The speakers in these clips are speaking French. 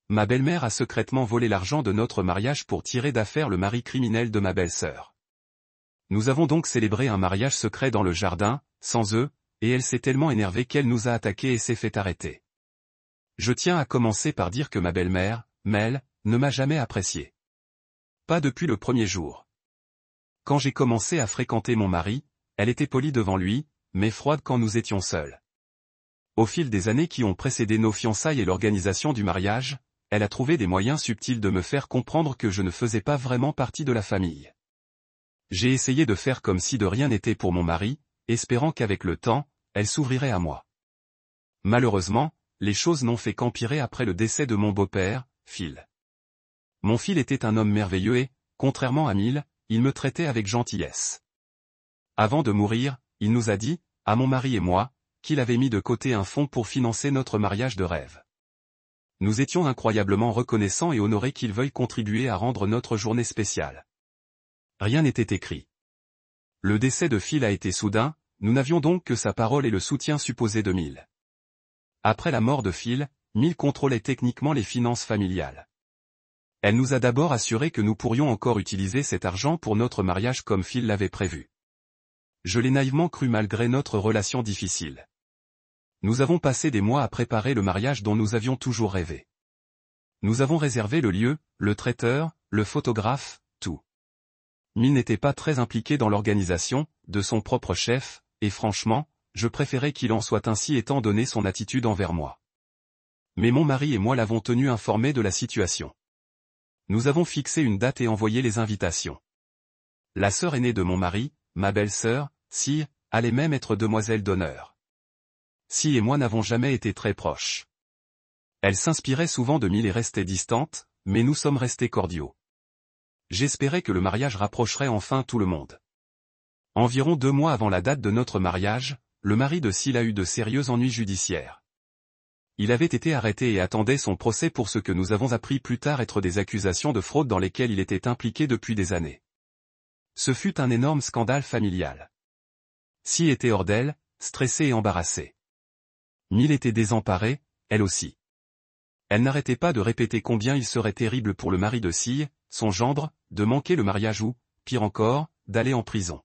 Ma belle-mère a secrètement volé l'argent de notre mariage pour tirer d'affaire le mari criminel de ma belle-sœur. Nous avons donc célébré un mariage secret dans le jardin, sans eux, et elle s'est tellement énervée qu'elle nous a attaqués et s'est fait arrêter. Je tiens à commencer par dire que ma belle-mère, Mel, ne m'a jamais apprécié. Pas depuis le premier jour. Quand j'ai commencé à fréquenter mon mari, elle était polie devant lui, mais froide quand nous étions seuls. Au fil des années qui ont précédé nos fiançailles et l'organisation du mariage, elle a trouvé des moyens subtils de me faire comprendre que je ne faisais pas vraiment partie de la famille. J'ai essayé de faire comme si de rien n'était pour mon mari, espérant qu'avec le temps, elle s'ouvrirait à moi. Malheureusement, les choses n'ont fait qu'empirer après le décès de mon beau-père, Phil. Mon Phil était un homme merveilleux et, contrairement à Mil, il me traitait avec gentillesse. Avant de mourir, il nous a dit, à mon mari et moi, qu'il avait mis de côté un fonds pour financer notre mariage de rêve. Nous étions incroyablement reconnaissants et honorés qu'il veuille contribuer à rendre notre journée spéciale. Rien n'était écrit. Le décès de Phil a été soudain, nous n'avions donc que sa parole et le soutien supposé de Mil. Après la mort de Phil, Mil contrôlait techniquement les finances familiales. Elle nous a d'abord assuré que nous pourrions encore utiliser cet argent pour notre mariage comme Phil l'avait prévu. Je l'ai naïvement cru malgré notre relation difficile. Nous avons passé des mois à préparer le mariage dont nous avions toujours rêvé. Nous avons réservé le lieu, le traiteur, le photographe, tout. Mil n'était pas très impliqué dans l'organisation, de son propre chef, et franchement, je préférais qu'il en soit ainsi étant donné son attitude envers moi. Mais mon mari et moi l'avons tenu informé de la situation. Nous avons fixé une date et envoyé les invitations. La sœur aînée de mon mari, ma belle-sœur, Si, allait même être demoiselle d'honneur. Si et moi n'avons jamais été très proches. Elle s'inspirait souvent de Mil et restait distante, mais nous sommes restés cordiaux. J'espérais que le mariage rapprocherait enfin tout le monde. Environ 2 mois avant la date de notre mariage, le mari de Sil a eu de sérieux ennuis judiciaires. Il avait été arrêté et attendait son procès pour ce que nous avons appris plus tard être des accusations de fraude dans lesquelles il était impliqué depuis des années. Ce fut un énorme scandale familial. Si était hors d'elle, stressée et embarrassée. Mil était désemparée, elle aussi. Elle n'arrêtait pas de répéter combien il serait terrible pour le mari de Si, son gendre, de manquer le mariage ou, pire encore, d'aller en prison.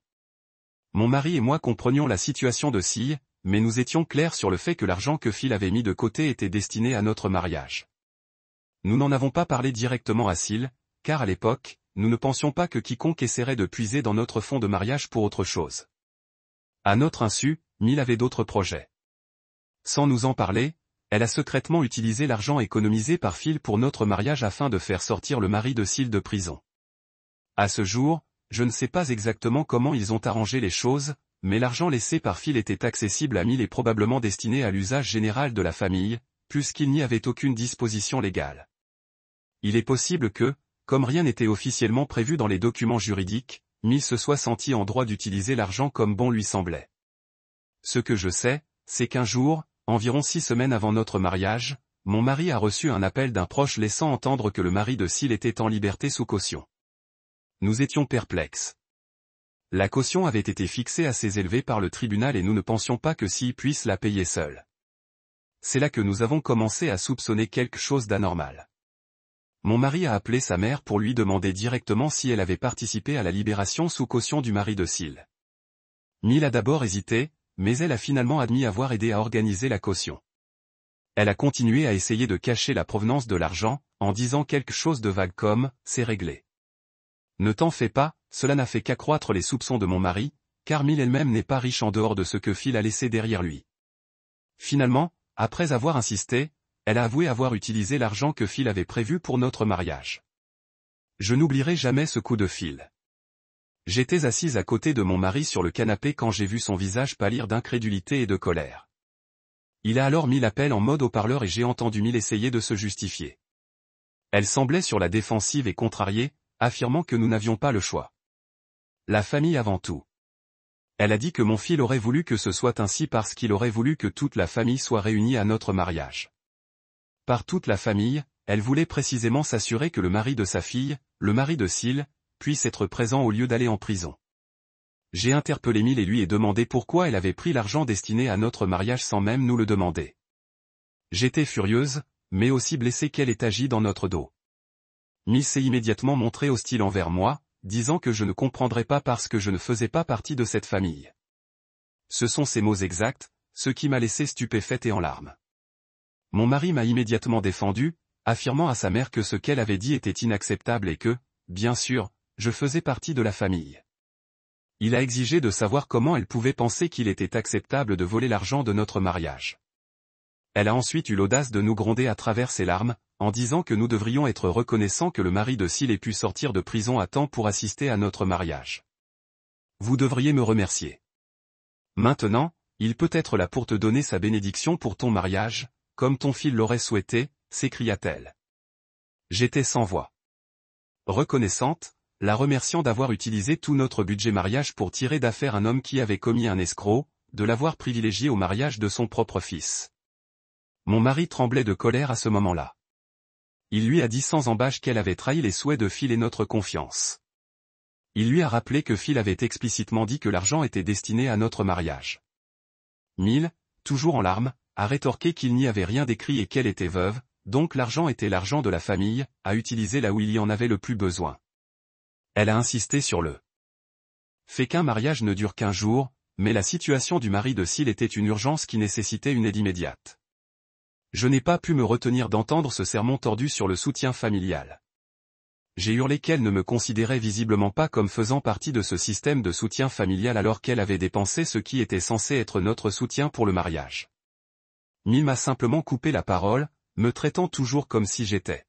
Mon mari et moi comprenions la situation de Si, mais nous étions clairs sur le fait que l'argent que Phil avait mis de côté était destiné à notre mariage. Nous n'en avons pas parlé directement à Sil, car à l'époque, nous ne pensions pas que quiconque essaierait de puiser dans notre fonds de mariage pour autre chose. À notre insu, Mil avait d'autres projets. Sans nous en parler, elle a secrètement utilisé l'argent économisé par Phil pour notre mariage afin de faire sortir le mari de Sil de prison. À ce jour, je ne sais pas exactement comment ils ont arrangé les choses, mais l'argent laissé par Phil était accessible à Mil et probablement destiné à l'usage général de la famille, puisqu'il n'y avait aucune disposition légale. Il est possible que, comme rien n'était officiellement prévu dans les documents juridiques, Mil se soit senti en droit d'utiliser l'argent comme bon lui semblait. Ce que je sais, c'est qu'un jour, environ 6 semaines avant notre mariage, mon mari a reçu un appel d'un proche laissant entendre que le mari de Sil était en liberté sous caution. Nous étions perplexes. La caution avait été fixée assez élevée par le tribunal et nous ne pensions pas que Sil puisse la payer seul. C'est là que nous avons commencé à soupçonner quelque chose d'anormal. Mon mari a appelé sa mère pour lui demander directement si elle avait participé à la libération sous caution du mari de Sil. Mil a d'abord hésité, mais elle a finalement admis avoir aidé à organiser la caution. Elle a continué à essayer de cacher la provenance de l'argent, en disant quelque chose de vague comme « c'est réglé ». Ne t'en fais pas, cela n'a fait qu'accroître les soupçons de mon mari, car Mil elle-même n'est pas riche en dehors de ce que Phil a laissé derrière lui. Finalement, après avoir insisté, elle a avoué avoir utilisé l'argent que Phil avait prévu pour notre mariage. Je n'oublierai jamais ce coup de fil. J'étais assise à côté de mon mari sur le canapé quand j'ai vu son visage pâlir d'incrédulité et de colère. Il a alors mis l'appel en mode haut-parleur et j'ai entendu Mil essayer de se justifier. Elle semblait sur la défensive et contrariée, affirmant que nous n'avions pas le choix. La famille avant tout. Elle a dit que mon Phil aurait voulu que ce soit ainsi parce qu'il aurait voulu que toute la famille soit réunie à notre mariage. Par toute la famille, elle voulait précisément s'assurer que le mari de sa fille, le mari de Sil, puisse être présent au lieu d'aller en prison. J'ai interpellé Mil et lui ai demandé pourquoi elle avait pris l'argent destiné à notre mariage sans même nous le demander. J'étais furieuse, mais aussi blessé qu'elle ait agi dans notre dos. Mille s'est immédiatement montré hostile envers moi, disant que je ne comprendrais pas parce que je ne faisais pas partie de cette famille. Ce sont ses mots exacts, ce qui m'a laissé stupéfaite et en larmes. Mon mari m'a immédiatement défendu, affirmant à sa mère que ce qu'elle avait dit était inacceptable et que, bien sûr, je faisais partie de la famille. Il a exigé de savoir comment elle pouvait penser qu'il était acceptable de voler l'argent de notre mariage. Elle a ensuite eu l'audace de nous gronder à travers ses larmes, en disant que nous devrions être reconnaissants que le mari de Syl ait pu sortir de prison à temps pour assister à notre mariage. Vous devriez me remercier. Maintenant, il peut être là pour te donner sa bénédiction pour ton mariage, comme ton fils l'aurait souhaité, s'écria-t-elle. J'étais sans voix. Reconnaissante, la remerciant d'avoir utilisé tout notre budget mariage pour tirer d'affaire un homme qui avait commis un escroc, de l'avoir privilégié au mariage de son propre fils. Mon mari tremblait de colère à ce moment-là. Il lui a dit sans embâche qu'elle avait trahi les souhaits de Phil et notre confiance. Il lui a rappelé que Phil avait explicitement dit que l'argent était destiné à notre mariage. Mill, toujours en larmes, a rétorqué qu'il n'y avait rien d'écrit et qu'elle était veuve, donc l'argent était l'argent de la famille, à utiliser là où il y en avait le plus besoin. Elle a insisté sur le fait qu'un mariage ne dure qu'1 jour, mais la situation du mari de Syl était une urgence qui nécessitait une aide immédiate. Je n'ai pas pu me retenir d'entendre ce sermon tordu sur le soutien familial. J'ai hurlé qu'elle ne me considérait visiblement pas comme faisant partie de ce système de soutien familial alors qu'elle avait dépensé ce qui était censé être notre soutien pour le mariage. Mill m'a simplement coupé la parole, me traitant toujours comme si j'étais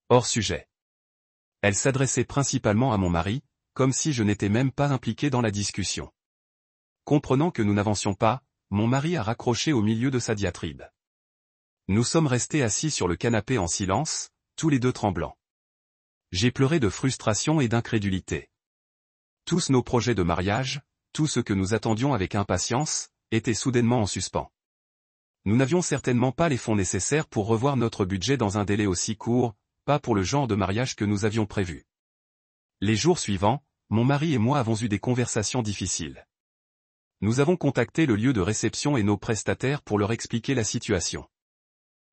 hors sujet. Elle s'adressait principalement à mon mari, comme si je n'étais même pas impliqué dans la discussion. Comprenant que nous n'avancions pas, mon mari a raccroché au milieu de sa diatribe. Nous sommes restés assis sur le canapé en silence, tous les deux tremblants. J'ai pleuré de frustration et d'incrédulité. Tous nos projets de mariage, tout ce que nous attendions avec impatience, étaient soudainement en suspens. Nous n'avions certainement pas les fonds nécessaires pour revoir notre budget dans un délai aussi court, pas pour le genre de mariage que nous avions prévu. Les jours suivants, mon mari et moi avons eu des conversations difficiles. Nous avons contacté le lieu de réception et nos prestataires pour leur expliquer la situation.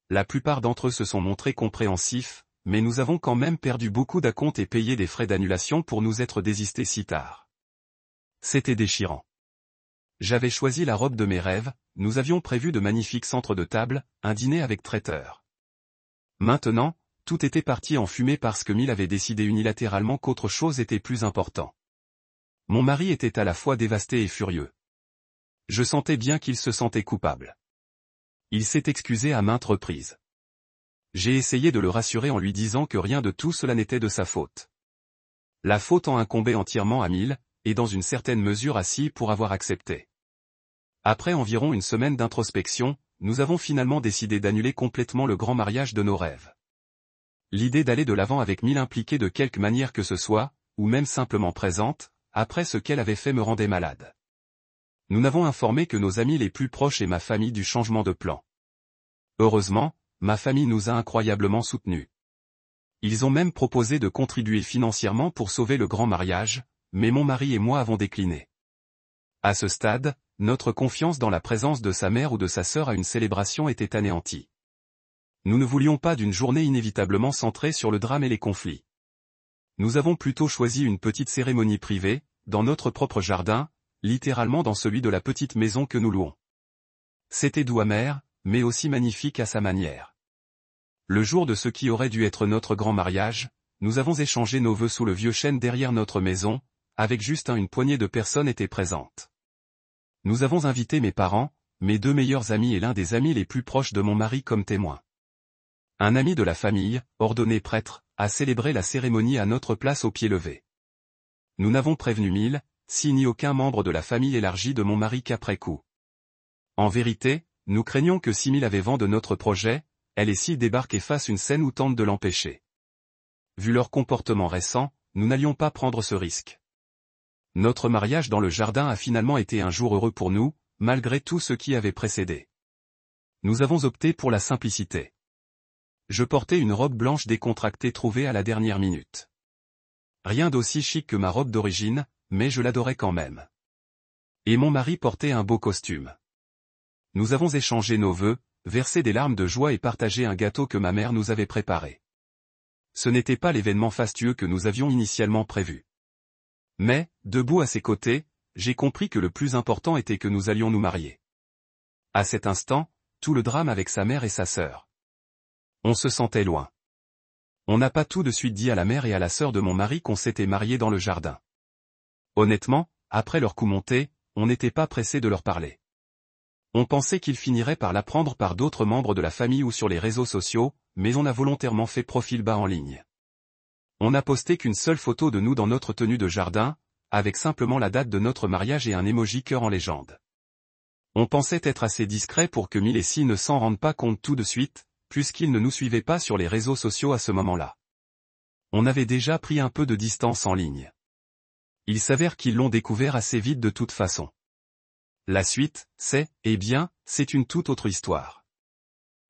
La plupart d'entre eux se sont montrés compréhensifs, mais nous avons quand même perdu beaucoup d'acomptes et payé des frais d'annulation pour nous être désistés si tard. C'était déchirant. J'avais choisi la robe de mes rêves, nous avions prévu de magnifiques centres de table, un dîner avec traiteur. Maintenant, tout était parti en fumée parce que Mill avait décidé unilatéralement qu'autre chose était plus important. Mon mari était à la fois dévasté et furieux. Je sentais bien qu'il se sentait coupable. Il s'est excusé à maintes reprises. J'ai essayé de le rassurer en lui disant que rien de tout cela n'était de sa faute. La faute en incombait entièrement à Mill, et dans une certaine mesure à Sy pour avoir accepté. Après environ une semaine d'introspection, nous avons finalement décidé d'annuler complètement le grand mariage de nos rêves. L'idée d'aller de l'avant avec Mill impliquée de quelque manière que ce soit, ou même simplement présente, après ce qu'elle avait fait me rendait malade. Nous n'avons informé que nos amis les plus proches et ma famille du changement de plan. Heureusement, ma famille nous a incroyablement soutenus. Ils ont même proposé de contribuer financièrement pour sauver le grand mariage, mais mon mari et moi avons décliné. À ce stade, notre confiance dans la présence de sa mère ou de sa sœur à une célébration était anéantie. Nous ne voulions pas d'une journée inévitablement centrée sur le drame et les conflits. Nous avons plutôt choisi une petite cérémonie privée, dans notre propre jardin, littéralement dans celui de la petite maison que nous louons. C'était doux amer, mais aussi magnifique à sa manière. Le jour de ce qui aurait dû être notre grand mariage, nous avons échangé nos vœux sous le vieux chêne derrière notre maison, avec juste une poignée de personnes étaient présentes. Nous avons invité mes parents, mes 2 meilleurs amis et l'un des amis les plus proches de mon mari comme témoins. Un ami de la famille, ordonné prêtre, a célébré la cérémonie à notre place au pied levé. Nous n'avons prévenu Mill, Sy ni aucun membre de la famille élargie de mon mari qu'après coup. En vérité, nous craignons que si Mill avait vent de notre projet, elle et Sy débarquent et fassent une scène ou tentent de l'empêcher. Vu leur comportement récent, nous n'allions pas prendre ce risque. Notre mariage dans le jardin a finalement été un jour heureux pour nous, malgré tout ce qui avait précédé. Nous avons opté pour la simplicité. Je portais une robe blanche décontractée trouvée à la dernière minute. Rien d'aussi chic que ma robe d'origine, mais je l'adorais quand même. Et mon mari portait un beau costume. Nous avons échangé nos vœux, verser des larmes de joie et partager un gâteau que ma mère nous avait préparé. Ce n'était pas l'événement fastueux que nous avions initialement prévu. Mais, debout à ses côtés, j'ai compris que le plus important était que nous allions nous marier. À cet instant, tout le drame avec sa mère et sa sœur. On se sentait loin. On n'a pas tout de suite dit à la mère et à la sœur de mon mari qu'on s'était mariés dans le jardin. Honnêtement, après leur coup monté, on n'était pas pressé de leur parler. On pensait qu'ils finiraient par l'apprendre par d'autres membres de la famille ou sur les réseaux sociaux, mais on a volontairement fait profil bas en ligne. On n'a posté qu'une seule photo de nous dans notre tenue de jardin, avec simplement la date de notre mariage et un emoji cœur en légende. On pensait être assez discret pour que Mille et Si ne s'en rendent pas compte tout de suite, puisqu'ils ne nous suivaient pas sur les réseaux sociaux à ce moment-là. On avait déjà pris un peu de distance en ligne. Il s'avère qu'ils l'ont découvert assez vite de toute façon. La suite, c'est une toute autre histoire.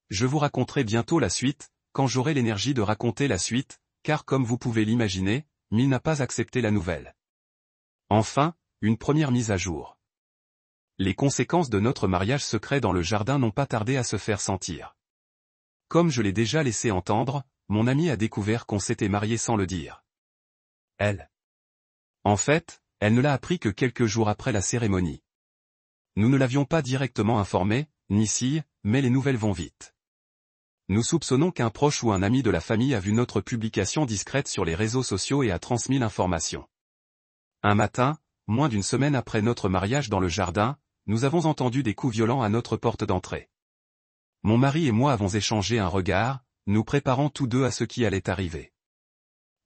Je vous raconterai bientôt la suite, quand j'aurai l'énergie de raconter la suite, car comme vous pouvez l'imaginer, Mille n'a pas accepté la nouvelle. Enfin, une première mise à jour. Les conséquences de notre mariage secret dans le jardin n'ont pas tardé à se faire sentir. Comme je l'ai déjà laissé entendre, mon ami a découvert qu'on s'était marié sans le dire. En fait, elle ne l'a appris que quelques jours après la cérémonie. Nous ne l'avions pas directement informée, ni si, mais les nouvelles vont vite. Nous soupçonnons qu'un proche ou un ami de la famille a vu notre publication discrète sur les réseaux sociaux et a transmis l'information. Un matin, moins d'une semaine après notre mariage dans le jardin, nous avons entendu des coups violents à notre porte d'entrée. Mon mari et moi avons échangé un regard, nous préparant tous deux à ce qui allait arriver.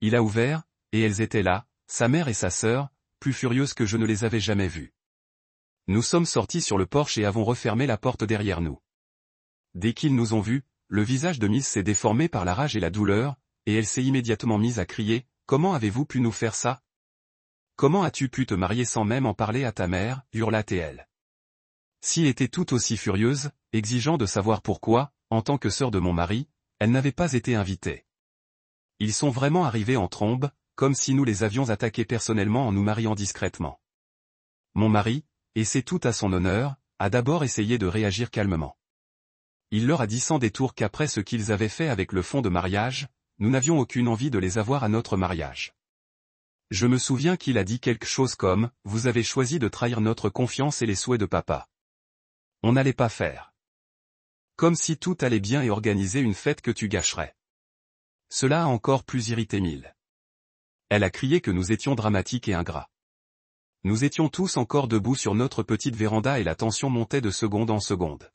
Il a ouvert, et elles étaient là, sa mère et sa sœur, plus furieuses que je ne les avais jamais vues. Nous sommes sortis sur le porche et avons refermé la porte derrière nous. Dès qu'ils nous ont vus, le visage de Miss s'est déformé par la rage et la douleur, et elle s'est immédiatement mise à crier « Comment avez-vous pu nous faire ça ? Comment as-tu pu te marier sans même en parler à ta mère ?» hurla-t-elle. Si était tout aussi furieuse, exigeant de savoir pourquoi, en tant que sœur de mon mari, elle n'avait pas été invitée. Ils sont vraiment arrivés en trombe, comme si nous les avions attaqués personnellement en nous mariant discrètement. Mon mari, et c'est tout à son honneur, a d'abord essayé de réagir calmement. Il leur a dit sans détour qu'après ce qu'ils avaient fait avec le fonds de mariage, nous n'avions aucune envie de les avoir à notre mariage. Je me souviens qu'il a dit quelque chose comme « Vous avez choisi de trahir notre confiance et les souhaits de papa. On n'allait pas faire. Comme si tout allait bien et organiser une fête que tu gâcherais. » Cela a encore plus irrité Mille. Elle a crié que nous étions dramatiques et ingrats. Nous étions tous encore debout sur notre petite véranda et la tension montait de seconde en seconde.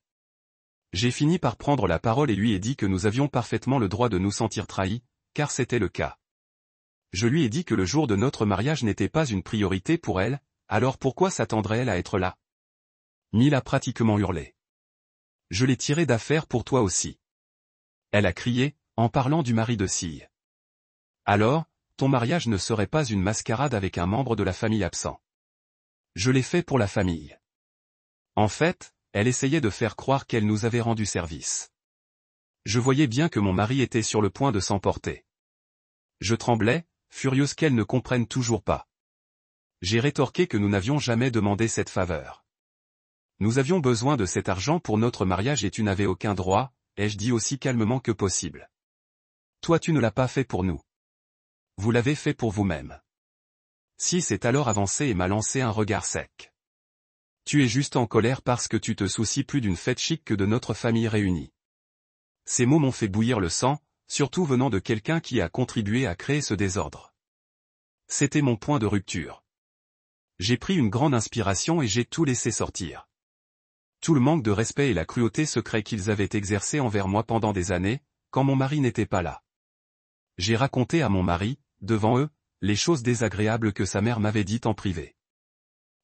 J'ai fini par prendre la parole et lui ai dit que nous avions parfaitement le droit de nous sentir trahis, car c'était le cas. Je lui ai dit que le jour de notre mariage n'était pas une priorité pour elle, alors pourquoi s'attendrait-elle à être là ? Mille a pratiquement hurlé. Je l'ai tiré d'affaire pour toi aussi. Elle a crié, en parlant du mari de Sille. Alors, ton mariage ne serait pas une mascarade avec un membre de la famille absent. Je l'ai fait pour la famille. En fait, elle essayait de faire croire qu'elle nous avait rendu service. Je voyais bien que mon mari était sur le point de s'emporter. Je tremblais, furieuse qu'elle ne comprenne toujours pas. J'ai rétorqué que nous n'avions jamais demandé cette faveur. Nous avions besoin de cet argent pour notre mariage et tu n'avais aucun droit, ai-je dit aussi calmement que possible. Toi tu ne l'as pas fait pour nous. Vous l'avez fait pour vous-même. Si s'est alors avancé et m'a lancé un regard sec. Tu es juste en colère parce que tu te soucies plus d'une fête chic que de notre famille réunie. Ces mots m'ont fait bouillir le sang, surtout venant de quelqu'un qui a contribué à créer ce désordre. C'était mon point de rupture. J'ai pris une grande inspiration et j'ai tout laissé sortir. Tout le manque de respect et la cruauté secret qu'ils avaient exercé envers moi pendant des années, quand mon mari n'était pas là. J'ai raconté à mon mari, devant eux, les choses désagréables que sa mère m'avait dites en privé.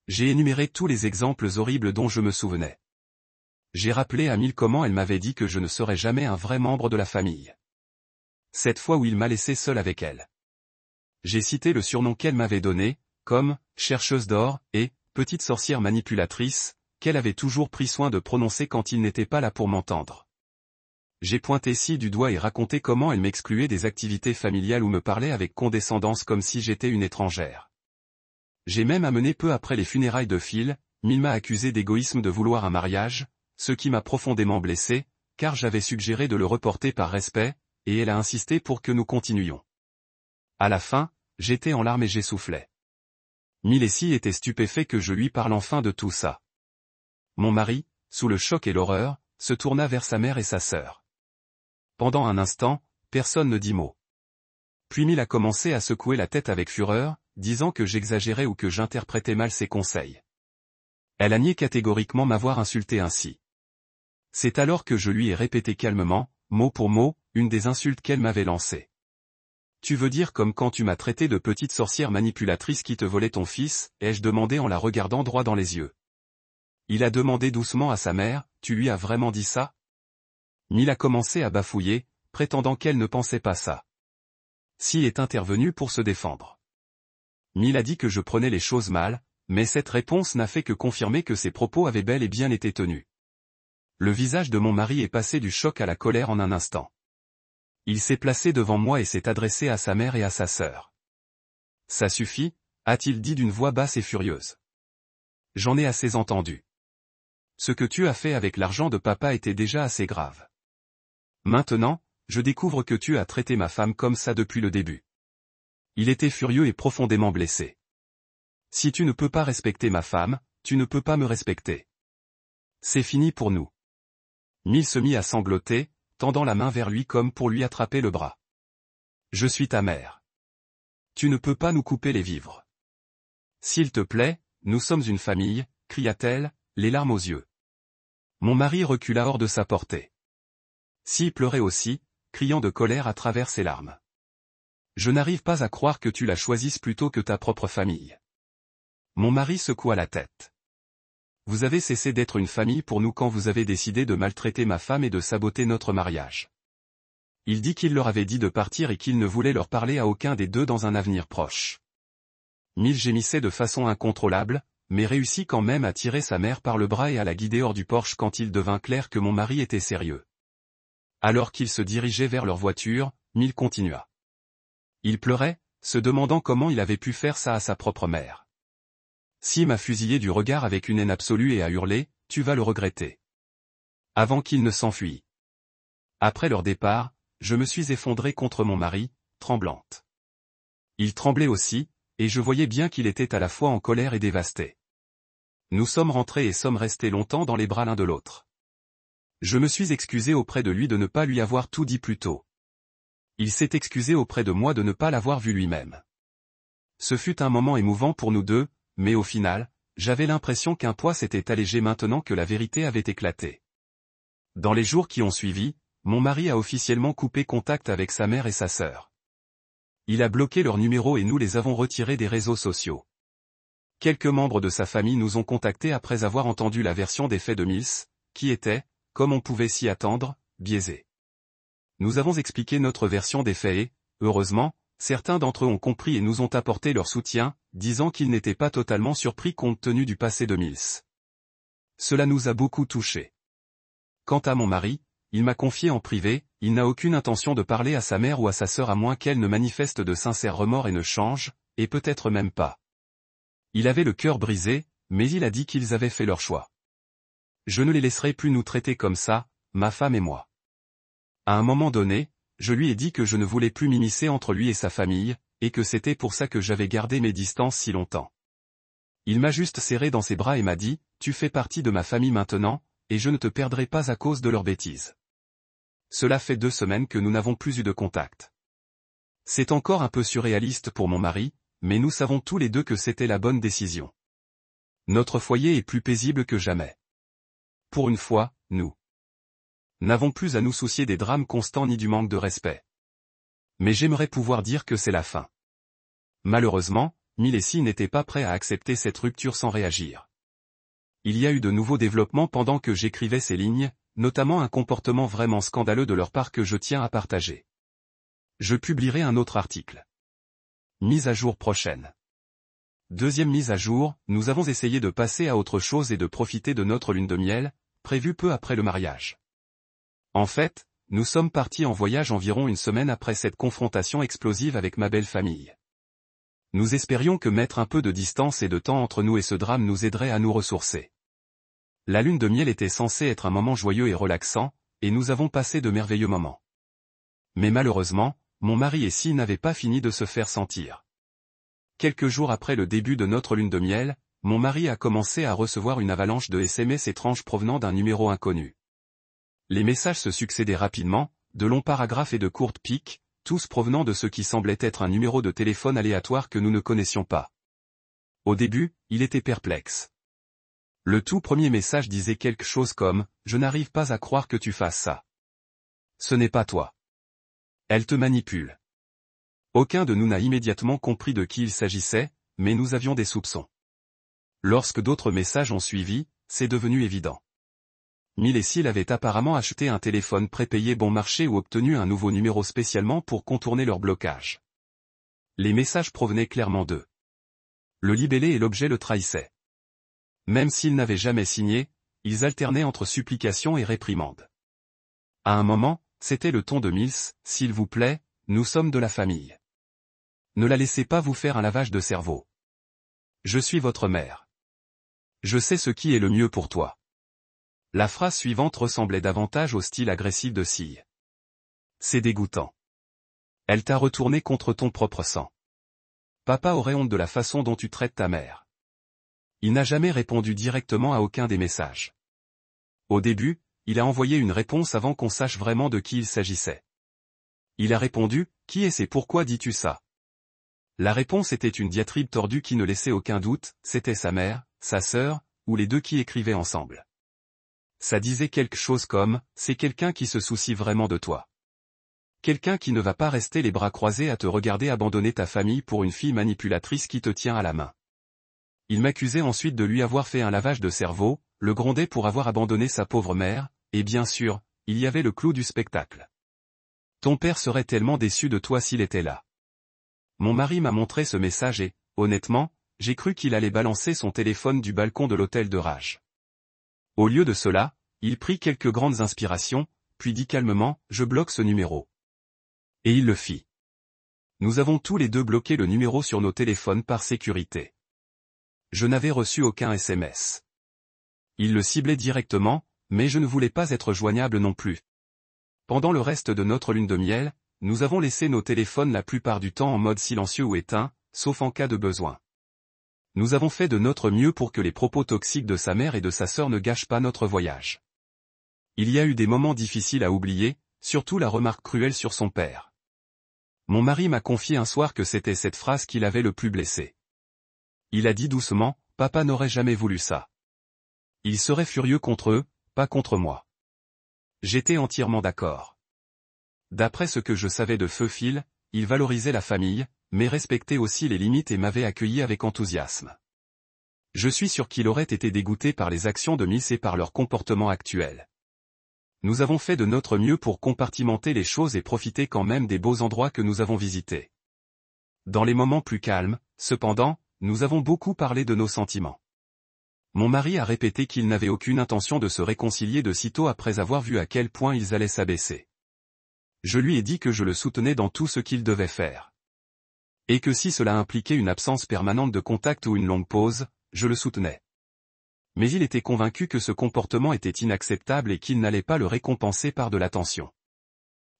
J'ai énuméré tous les exemples horribles dont je me souvenais. J'ai rappelé à Mille comment elle m'avait dit que je ne serais jamais un vrai membre de la famille. Cette fois où il m'a laissé seul avec elle. J'ai cité le surnom qu'elle m'avait donné, comme « chercheuse d'or » et « petite sorcière manipulatrice », qu'elle avait toujours pris soin de prononcer quand il n'était pas là pour m'entendre. J'ai pointé Sille du doigt et raconté comment elle m'excluait des activités familiales ou me parlait avec condescendance comme si j'étais une étrangère. J'ai même amené peu après les funérailles de Phil, Mille m'a accusé d'égoïsme de vouloir un mariage, ce qui m'a profondément blessé, car j'avais suggéré de le reporter par respect, et elle a insisté pour que nous continuions. À la fin, j'étais en larmes et j'essoufflais. Milessi était stupéfait que je lui parle enfin de tout ça. Mon mari, sous le choc et l'horreur, se tourna vers sa mère et sa sœur. Pendant un instant, personne ne dit mot. Puis Mil a commencé à secouer la tête avec fureur, disant que j'exagérais ou que j'interprétais mal ses conseils. Elle a nié catégoriquement m'avoir insulté ainsi. C'est alors que je lui ai répété calmement, mot pour mot, une des insultes qu'elle m'avait lancées. Tu veux dire comme quand tu m'as traité de petite sorcière manipulatrice qui te volait ton fils, ai-je demandé en la regardant droit dans les yeux. Il a demandé doucement à sa mère, tu lui as vraiment dit ça? Mil a commencé à bafouiller, prétendant qu'elle ne pensait pas ça. Si est intervenu pour se défendre. Mil a dit que je prenais les choses mal, mais cette réponse n'a fait que confirmer que ses propos avaient bel et bien été tenus. Le visage de mon mari est passé du choc à la colère en un instant. Il s'est placé devant moi et s'est adressé à sa mère et à sa sœur. Ça suffit, a-t-il dit d'une voix basse et furieuse. J'en ai assez entendu. Ce que tu as fait avec l'argent de papa était déjà assez grave. Maintenant, je découvre que tu as traité ma femme comme ça depuis le début. Il était furieux et profondément blessé. Si tu ne peux pas respecter ma femme, tu ne peux pas me respecter. C'est fini pour nous. Mil se mit à sangloter, tendant la main vers lui comme pour lui attraper le bras. Je suis ta mère. Tu ne peux pas nous couper les vivres. S'il te plaît, nous sommes une famille, cria-t-elle, les larmes aux yeux. Mon mari recula hors de sa portée. Si pleurait aussi, criant de colère à travers ses larmes. Je n'arrive pas à croire que tu la choisisses plutôt que ta propre famille. Mon mari secoua la tête. Vous avez cessé d'être une famille pour nous quand vous avez décidé de maltraiter ma femme et de saboter notre mariage. Il dit qu'il leur avait dit de partir et qu'il ne voulait leur parler à aucun des deux dans un avenir proche. Mil gémissait de façon incontrôlable, mais réussit quand même à tirer sa mère par le bras et à la guider hors du porche quand il devint clair que mon mari était sérieux. Alors qu'ils se dirigeaient vers leur voiture, Mil continua. Il pleurait, se demandant comment il avait pu faire ça à sa propre mère. Sim m'a fusillé du regard avec une haine absolue et a hurlé, tu vas le regretter. Avant qu'il ne s'enfuit. Après leur départ, je me suis effondrée contre mon mari, tremblante. Il tremblait aussi, et je voyais bien qu'il était à la fois en colère et dévasté. Nous sommes rentrés et sommes restés longtemps dans les bras l'un de l'autre. Je me suis excusé auprès de lui de ne pas lui avoir tout dit plus tôt. Il s'est excusé auprès de moi de ne pas l'avoir vu lui-même. Ce fut un moment émouvant pour nous deux, mais au final, j'avais l'impression qu'un poids s'était allégé maintenant que la vérité avait éclaté. Dans les jours qui ont suivi, mon mari a officiellement coupé contact avec sa mère et sa sœur. Il a bloqué leurs numéros et nous les avons retirés des réseaux sociaux. Quelques membres de sa famille nous ont contactés après avoir entendu la version des faits de Mills, qui était, comme on pouvait s'y attendre, biaisée. Nous avons expliqué notre version des faits et, heureusement, certains d'entre eux ont compris et nous ont apporté leur soutien, disant qu'ils n'étaient pas totalement surpris compte tenu du passé de Mills. Cela nous a beaucoup touchés. Quant à mon mari, il m'a confié en privé, il n'a aucune intention de parler à sa mère ou à sa sœur à moins qu'elle ne manifeste de sincères remords et ne change, et peut-être même pas. Il avait le cœur brisé, mais il a dit qu'ils avaient fait leur choix. Je ne les laisserai plus nous traiter comme ça, ma femme et moi. À un moment donné, je lui ai dit que je ne voulais plus m'immiscer entre lui et sa famille, et que c'était pour ça que j'avais gardé mes distances si longtemps. Il m'a juste serré dans ses bras et m'a dit, tu fais partie de ma famille maintenant, et je ne te perdrai pas à cause de leurs bêtises. Cela fait 2 semaines que nous n'avons plus eu de contact. C'est encore un peu surréaliste pour mon mari, mais nous savons tous les deux que c'était la bonne décision. Notre foyer est plus paisible que jamais. Pour une fois, nous n'avons plus à nous soucier des drames constants ni du manque de respect. Mais j'aimerais pouvoir dire que c'est la fin. Malheureusement, Milessi n'était pas prêt à accepter cette rupture sans réagir. Il y a eu de nouveaux développements pendant que j'écrivais ces lignes, notamment un comportement vraiment scandaleux de leur part que je tiens à partager. Je publierai un autre article. Mise à jour prochaine. Deuxième mise à jour, nous avons essayé de passer à autre chose et de profiter de notre lune de miel, prévue peu après le mariage. En fait, nous sommes partis en voyage environ 1 semaine après cette confrontation explosive avec ma belle famille. Nous espérions que mettre un peu de distance et de temps entre nous et ce drame nous aiderait à nous ressourcer. La lune de miel était censée être un moment joyeux et relaxant, et nous avons passé de merveilleux moments. Mais malheureusement, mon mari et Sil n'avaient pas fini de se faire sentir. Quelques jours après le début de notre lune de miel, mon mari a commencé à recevoir une avalanche de SMS étranges provenant d'un numéro inconnu. Les messages se succédaient rapidement, de longs paragraphes et de courtes piques, tous provenant de ce qui semblait être un numéro de téléphone aléatoire que nous ne connaissions pas. Au début, il était perplexe. Le tout premier message disait quelque chose comme « Je n'arrive pas à croire que tu fasses ça. Ce n'est pas toi. Elle te manipule. » Aucun de nous n'a immédiatement compris de qui il s'agissait, mais nous avions des soupçons. Lorsque d'autres messages ont suivi, c'est devenu évident. Mill et Sil avaient apparemment acheté un téléphone prépayé bon marché ou obtenu un nouveau numéro spécialement pour contourner leur blocage. Les messages provenaient clairement d'eux. Le libellé et l'objet le trahissaient. Même s'ils n'avaient jamais signé, ils alternaient entre supplications et réprimandes. À un moment, c'était le ton de Mills, « S'il vous plaît, nous sommes de la famille. Ne la laissez pas vous faire un lavage de cerveau. Je suis votre mère. Je sais ce qui est le mieux pour toi. » La phrase suivante ressemblait davantage au style agressif de Sil. « C'est dégoûtant. Elle t'a retourné contre ton propre sang. Papa aurait honte de la façon dont tu traites ta mère. » Il n'a jamais répondu directement à aucun des messages. Au début, il a envoyé une réponse avant qu'on sache vraiment de qui il s'agissait. Il a répondu « Qui est-ce et pourquoi dis-tu ça ?» La réponse était une diatribe tordue qui ne laissait aucun doute, c'était sa mère, sa sœur, ou les deux qui écrivaient ensemble. Ça disait quelque chose comme « C'est quelqu'un qui se soucie vraiment de toi. Quelqu'un qui ne va pas rester les bras croisés à te regarder abandonner ta famille pour une fille manipulatrice qui te tient à la main. » Il m'accusait ensuite de lui avoir fait un lavage de cerveau, le grondait pour avoir abandonné sa pauvre mère, et bien sûr, il y avait le clou du spectacle. Ton père serait tellement déçu de toi s'il était là. Mon mari m'a montré ce message et, honnêtement, j'ai cru qu'il allait balancer son téléphone du balcon de l'hôtel de rage. Au lieu de cela, il prit quelques grandes inspirations, puis dit calmement « Je bloque ce numéro. » Et il le fit. Nous avons tous les deux bloqué le numéro sur nos téléphones par sécurité. Je n'avais reçu aucun SMS. Il le ciblait directement, mais je ne voulais pas être joignable non plus. Pendant le reste de notre lune de miel, nous avons laissé nos téléphones la plupart du temps en mode silencieux ou éteint, sauf en cas de besoin. Nous avons fait de notre mieux pour que les propos toxiques de sa mère et de sa sœur ne gâchent pas notre voyage. Il y a eu des moments difficiles à oublier, surtout la remarque cruelle sur son père. Mon mari m'a confié un soir que c'était cette phrase qui l'avait le plus blessé. Il a dit doucement, « Papa n'aurait jamais voulu ça. Il serait furieux contre eux, pas contre moi. » J'étais entièrement d'accord. D'après ce que je savais de Feu Phil, il valorisait la famille, mais respectait aussi les limites et m'avait accueilli avec enthousiasme. Je suis sûr qu'il aurait été dégoûté par les actions de Miss et par leur comportement actuel. Nous avons fait de notre mieux pour compartimenter les choses et profiter quand même des beaux endroits que nous avons visités. Dans les moments plus calmes, cependant, nous avons beaucoup parlé de nos sentiments. Mon mari a répété qu'il n'avait aucune intention de se réconcilier de sitôt après avoir vu à quel point ils allaient s'abaisser. Je lui ai dit que je le soutenais dans tout ce qu'il devait faire. Et que si cela impliquait une absence permanente de contact ou une longue pause, je le soutenais. Mais il était convaincu que ce comportement était inacceptable et qu'il n'allait pas le récompenser par de l'attention.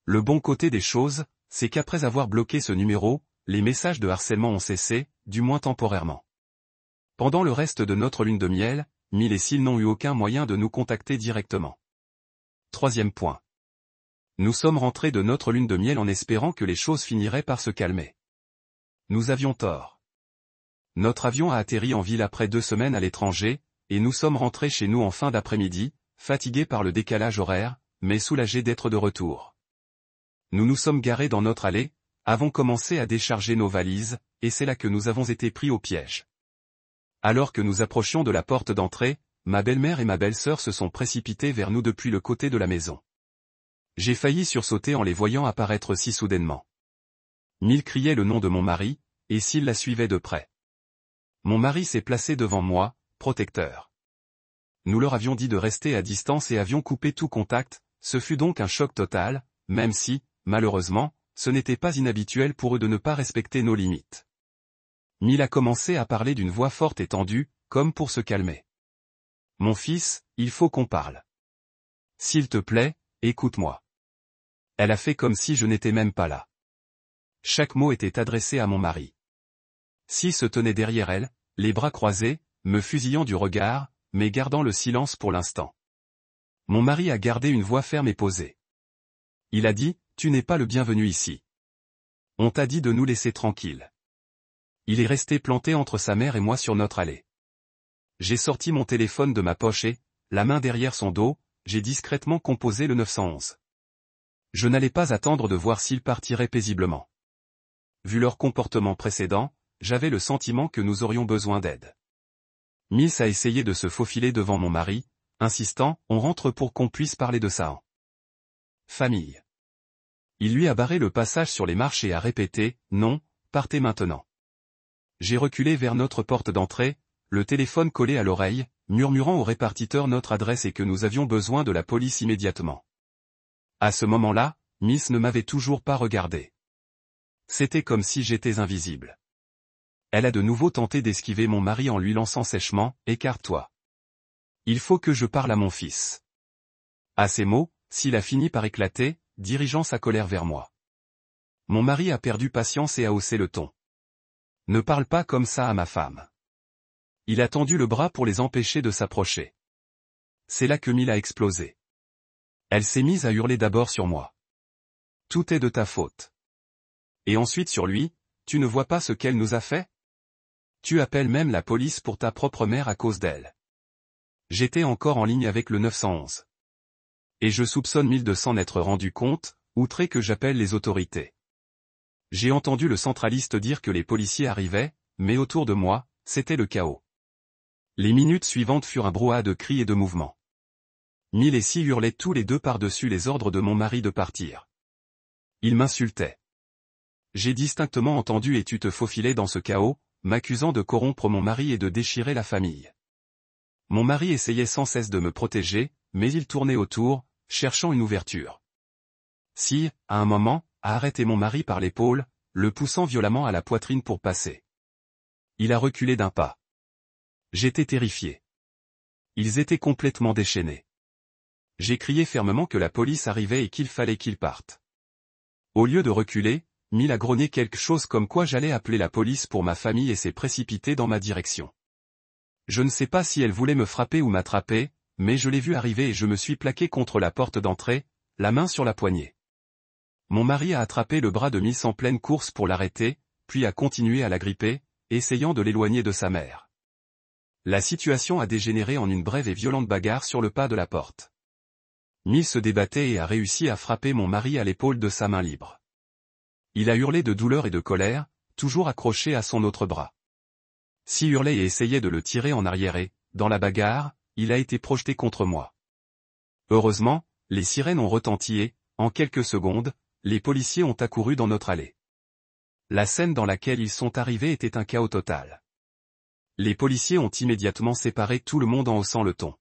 Le bon côté des choses, c'est qu'après avoir bloqué ce numéro, les messages de harcèlement ont cessé, du moins temporairement. Pendant le reste de notre lune de miel, Mill et Sil n'ont eu aucun moyen de nous contacter directement. Troisième point. Nous sommes rentrés de notre lune de miel en espérant que les choses finiraient par se calmer. Nous avions tort. Notre avion a atterri en ville après 2 semaines à l'étranger, et nous sommes rentrés chez nous en fin d'après-midi, fatigués par le décalage horaire, mais soulagés d'être de retour. Nous nous sommes garés dans notre allée, avons commencé à décharger nos valises, et c'est là que nous avons été pris au piège. Alors que nous approchions de la porte d'entrée, ma belle-mère et ma belle-sœur se sont précipitées vers nous depuis le côté de la maison. J'ai failli sursauter en les voyant apparaître si soudainement. Mill criait le nom de mon mari, et Sil la suivait de près. Mon mari s'est placé devant moi, protecteur. Nous leur avions dit de rester à distance et avions coupé tout contact, ce fut donc un choc total, même si, malheureusement, ce n'était pas inhabituel pour eux de ne pas respecter nos limites. Mill a commencé à parler d'une voix forte et tendue, comme pour se calmer. « Mon fils, il faut qu'on parle. S'il te plaît, écoute-moi. Elle a fait comme si je n'étais même pas là. Chaque mot était adressé à mon mari. Si se tenait derrière elle, les bras croisés, me fusillant du regard, mais gardant le silence pour l'instant. Mon mari a gardé une voix ferme et posée. Il a dit, tu n'es pas le bienvenu ici. On t'a dit de nous laisser tranquilles. Il est resté planté entre sa mère et moi sur notre allée. J'ai sorti mon téléphone de ma poche et, la main derrière son dos, j'ai discrètement composé le 911. Je n'allais pas attendre de voir s'ils partiraient paisiblement. Vu leur comportement précédent, j'avais le sentiment que nous aurions besoin d'aide. Miss a essayé de se faufiler devant mon mari, insistant, on rentre pour qu'on puisse parler de ça en famille. Il lui a barré le passage sur les marches et a répété, non, partez maintenant. J'ai reculé vers notre porte d'entrée, le téléphone collé à l'oreille, murmurant au répartiteur notre adresse et que nous avions besoin de la police immédiatement. À ce moment-là, Miss ne m'avait toujours pas regardé. C'était comme si j'étais invisible. Elle a de nouveau tenté d'esquiver mon mari en lui lançant sèchement, « Écarte-toi. Il faut que je parle à mon fils. » À ces mots, s'il a fini par éclater, dirigeant sa colère vers moi. Mon mari a perdu patience et a haussé le ton. « Ne parle pas comme ça à ma femme. » Il a tendu le bras pour les empêcher de s'approcher. C'est là que Mille a explosé. Elle s'est mise à hurler d'abord sur moi. « Tout est de ta faute. » Et ensuite sur lui, « Tu ne vois pas ce qu'elle nous a fait ? Tu appelles même la police pour ta propre mère à cause d'elle. » J'étais encore en ligne avec le 911. Et je soupçonne Mille de s'en être rendu compte, outré que j'appelle les autorités. J'ai entendu le centraliste dire que les policiers arrivaient, mais autour de moi, c'était le chaos. Les minutes suivantes furent un brouhaha de cris et de mouvements. Mille et Si hurlaient tous les deux par-dessus les ordres de mon mari de partir. Ils m'insultaient. J'ai distinctement entendu « et tu te faufilais dans ce chaos », m'accusant de corrompre mon mari et de déchirer la famille. Mon mari essayait sans cesse de me protéger, mais il tournait autour, cherchant une ouverture. Si, à un moment, a arrêté mon mari par l'épaule, le poussant violemment à la poitrine pour passer. Il a reculé d'un pas. J'étais terrifié. Ils étaient complètement déchaînés. J'ai crié fermement que la police arrivait et qu'il fallait qu'ils partent. Au lieu de reculer, Mille a grogné quelque chose comme quoi j'allais appeler la police pour ma famille et s'est précipitée dans ma direction. Je ne sais pas si elle voulait me frapper ou m'attraper, mais je l'ai vue arriver et je me suis plaqué contre la porte d'entrée, la main sur la poignée. Mon mari a attrapé le bras de Miss en pleine course pour l'arrêter, puis a continué à la gripper, essayant de l'éloigner de sa mère. La situation a dégénéré en une brève et violente bagarre sur le pas de la porte. Miss se débattait et a réussi à frapper mon mari à l'épaule de sa main libre. Il a hurlé de douleur et de colère, toujours accroché à son autre bras. Si hurlait et essayait de le tirer en arrière et, dans la bagarre, il a été projeté contre moi. Heureusement, les sirènes ont retenti et, en quelques secondes, les policiers ont accouru dans notre allée. La scène dans laquelle ils sont arrivés était un chaos total. Les policiers ont immédiatement séparé tout le monde en haussant le ton.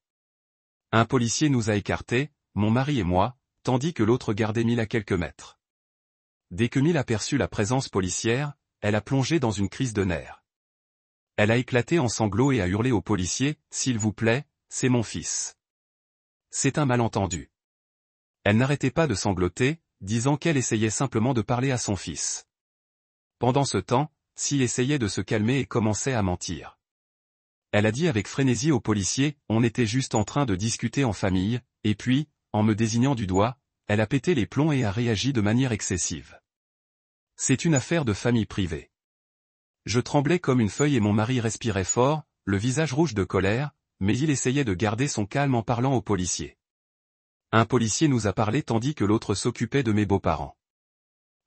Un policier nous a écartés, mon mari et moi, tandis que l'autre gardait Mille à quelques mètres. Dès que Mille a perçu la présence policière, elle a plongé dans une crise de nerfs. Elle a éclaté en sanglots et a hurlé au policier, « S'il vous plaît, c'est mon fils. » C'est un malentendu. Elle n'arrêtait pas de sangloter, disant qu'elle essayait simplement de parler à son fils. Pendant ce temps, Si essayait de se calmer et commençait à mentir. Elle a dit avec frénésie au policier, « On était juste en train de discuter en famille », et puis, en me désignant du doigt, elle a pété les plombs et a réagi de manière excessive. C'est une affaire de famille privée. Je tremblais comme une feuille et mon mari respirait fort, le visage rouge de colère, mais il essayait de garder son calme en parlant au policier. Un policier nous a parlé tandis que l'autre s'occupait de mes beaux-parents.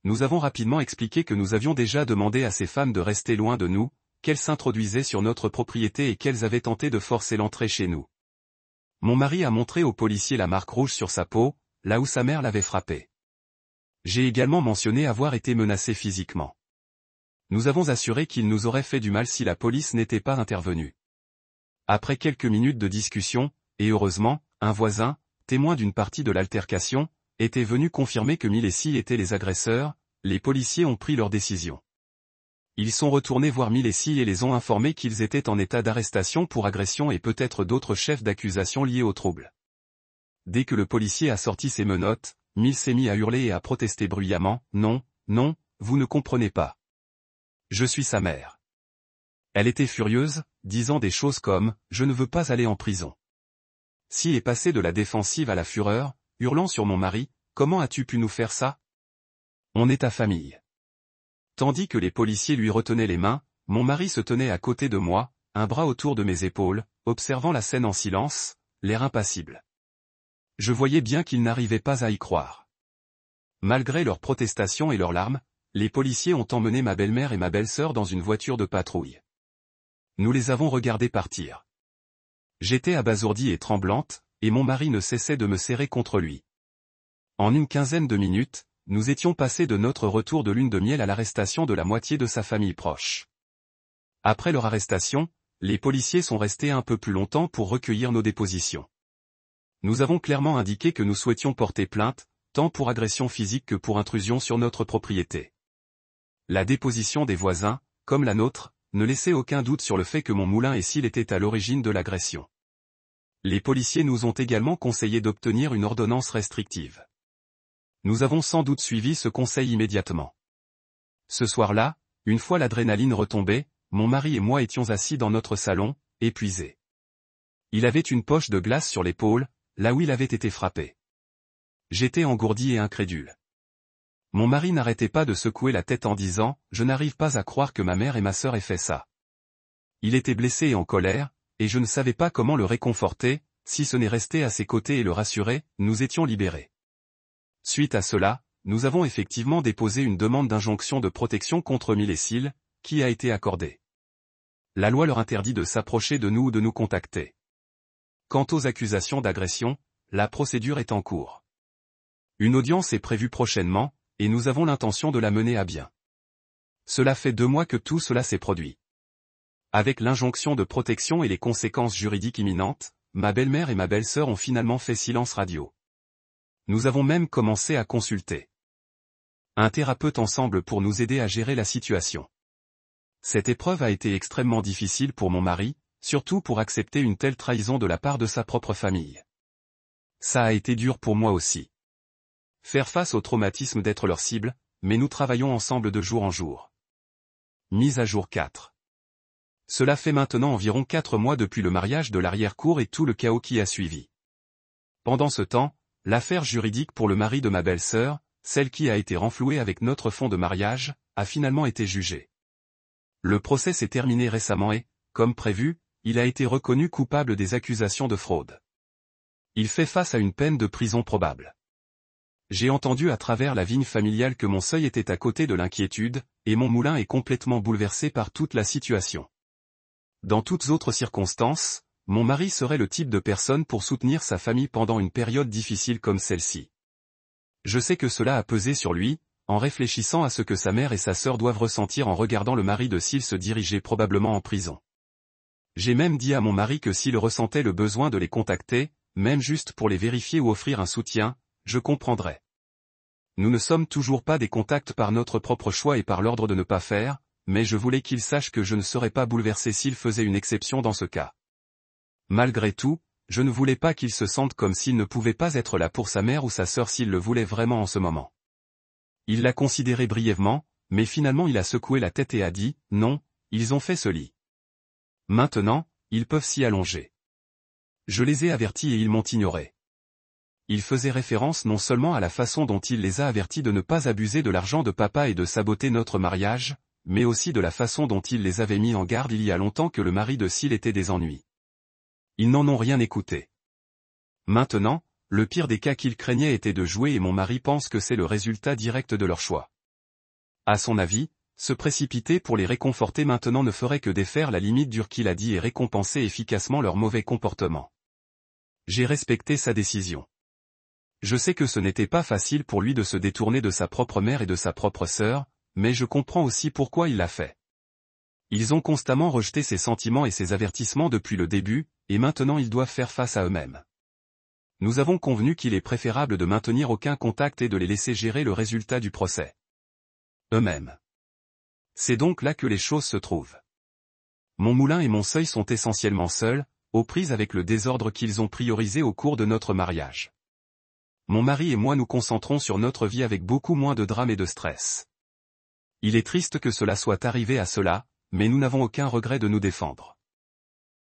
Nous avons rapidement expliqué que nous avions déjà demandé à ces femmes de rester loin de nous, qu'elles s'introduisaient sur notre propriété et qu'elles avaient tenté de forcer l'entrée chez nous. Mon mari a montré au policier la marque rouge sur sa peau, là où sa mère l'avait frappé. J'ai également mentionné avoir été menacé physiquement. Nous avons assuré qu'il nous aurait fait du mal si la police n'était pas intervenue. Après quelques minutes de discussion, et heureusement, un voisin, témoin d'une partie de l'altercation, était venu confirmer que Mille et Si étaient les agresseurs, les policiers ont pris leur décision. Ils sont retournés voir Mille et Si et les ont informés qu'ils étaient en état d'arrestation pour agression et peut-être d'autres chefs d'accusation liés au trouble. dès que le policier a sorti ses menottes, Mill s'est mis à hurler et à protester bruyamment. Non, non, vous ne comprenez pas. Je suis sa mère. Elle était furieuse, disant des choses comme « Je ne veux pas aller en prison ». Si est passé de la défensive à la fureur, hurlant sur mon mari, « Comment as-tu pu nous faire ça? On est ta famille. » Tandis que les policiers lui retenaient les mains, mon mari se tenait à côté de moi, un bras autour de mes épaules, observant la scène en silence, l'air impassible. Je voyais bien qu'ils n'arrivaient pas à y croire. Malgré leurs protestations et leurs larmes, les policiers ont emmené ma belle-mère et ma belle-sœur dans une voiture de patrouille. Nous les avons regardés partir. J'étais abasourdie et tremblante, et mon mari ne cessait de me serrer contre lui. En une quinzaine de minutes, nous étions passés de notre retour de lune de miel à l'arrestation de la moitié de sa famille proche. Après leur arrestation, les policiers sont restés un peu plus longtemps pour recueillir nos dépositions. Nous avons clairement indiqué que nous souhaitions porter plainte, tant pour agression physique que pour intrusion sur notre propriété. La déposition des voisins, comme la nôtre, ne laissait aucun doute sur le fait que mon moulin et Syll étaient à l'origine de l'agression. Les policiers nous ont également conseillé d'obtenir une ordonnance restrictive. Nous avons sans doute suivi ce conseil immédiatement. Ce soir-là, une fois l'adrénaline retombée, mon mari et moi étions assis dans notre salon, épuisés. Il avait une poche de glace sur l'épaule, là où il avait été frappé. J'étais engourdi et incrédule. Mon mari n'arrêtait pas de secouer la tête en disant « Je n'arrive pas à croire que ma mère et ma sœur aient fait ça ». Il était blessé et en colère, et je ne savais pas comment le réconforter, si ce n'est rester à ses côtés et le rassurer. Nous étions libérés. Suite à cela, nous avons effectivement déposé une demande d'injonction de protection contre Mill et Syll, qui a été accordée. La loi leur interdit de s'approcher de nous ou de nous contacter. Quant aux accusations d'agression, la procédure est en cours. Une audience est prévue prochainement, et nous avons l'intention de la mener à bien. Cela fait 2 mois que tout cela s'est produit. Avec l'injonction de protection et les conséquences juridiques imminentes, ma belle-mère et ma belle-sœur ont finalement fait silence radio. Nous avons même commencé à consulter un thérapeute ensemble pour nous aider à gérer la situation. Cette épreuve a été extrêmement difficile pour mon mari, surtout pour accepter une telle trahison de la part de sa propre famille. Ça a été dur pour moi aussi. Faire face au traumatisme d'être leur cible, mais nous travaillons ensemble de jour en jour. Mise à jour 4. Cela fait maintenant environ 4 mois depuis le mariage de l'arrière-cour et tout le chaos qui a suivi. Pendant ce temps, l'affaire juridique pour le mari de ma belle-sœur, celle qui a été renflouée avec notre fonds de mariage, a finalement été jugée. Le procès s'est terminé récemment et, comme prévu, il a été reconnu coupable des accusations de fraude. Il fait face à une peine de prison probable. J'ai entendu à travers la vigne familiale que mon seuil était à côté de l'inquiétude, et mon moulin est complètement bouleversé par toute la situation. Dans toutes autres circonstances, mon mari serait le type de personne pour soutenir sa famille pendant une période difficile comme celle-ci. Je sais que cela a pesé sur lui, en réfléchissant à ce que sa mère et sa sœur doivent ressentir en regardant le mari de Syll se diriger probablement en prison. J'ai même dit à mon mari que s'il ressentait le besoin de les contacter, même juste pour les vérifier ou offrir un soutien, je comprendrais. Nous ne sommes toujours pas des contacts par notre propre choix et par l'ordre de ne pas faire, mais je voulais qu'il sache que je ne serais pas bouleversé s'il faisait une exception dans ce cas. Malgré tout, je ne voulais pas qu'il se sente comme s'il ne pouvait pas être là pour sa mère ou sa sœur s'il le voulait vraiment en ce moment. Il l'a considéré brièvement, mais finalement il a secoué la tête et a dit « Non, ils ont fait ce lit. Maintenant, ils peuvent s'y allonger. » Je les ai avertis et ils m'ont ignoré. Il faisait référence non seulement à la façon dont il les a avertis de ne pas abuser de l'argent de papa et de saboter notre mariage, mais aussi de la façon dont il les avait mis en garde il y a longtemps que le mari de Syll était des ennuis. Ils n'en ont rien écouté. Maintenant, le pire des cas qu'ils craignaient était de jouer et mon mari pense que c'est le résultat direct de leur choix. À son avis, se précipiter pour les réconforter maintenant ne ferait que défaire la limite dure qu'il a dit et récompenser efficacement leur mauvais comportement. J'ai respecté sa décision. Je sais que ce n'était pas facile pour lui de se détourner de sa propre mère et de sa propre sœur, mais je comprends aussi pourquoi il l'a fait. Ils ont constamment rejeté ses sentiments et ses avertissements depuis le début, et maintenant ils doivent faire face à eux-mêmes. Nous avons convenu qu'il est préférable de maintenir aucun contact et de les laisser gérer le résultat du procès eux-mêmes. C'est donc là que les choses se trouvent. Mon moulin et mon seuil sont essentiellement seuls, aux prises avec le désordre qu'ils ont priorisé au cours de notre mariage. Mon mari et moi nous concentrons sur notre vie avec beaucoup moins de drame et de stress. Il est triste que cela soit arrivé à cela, mais nous n'avons aucun regret de nous défendre.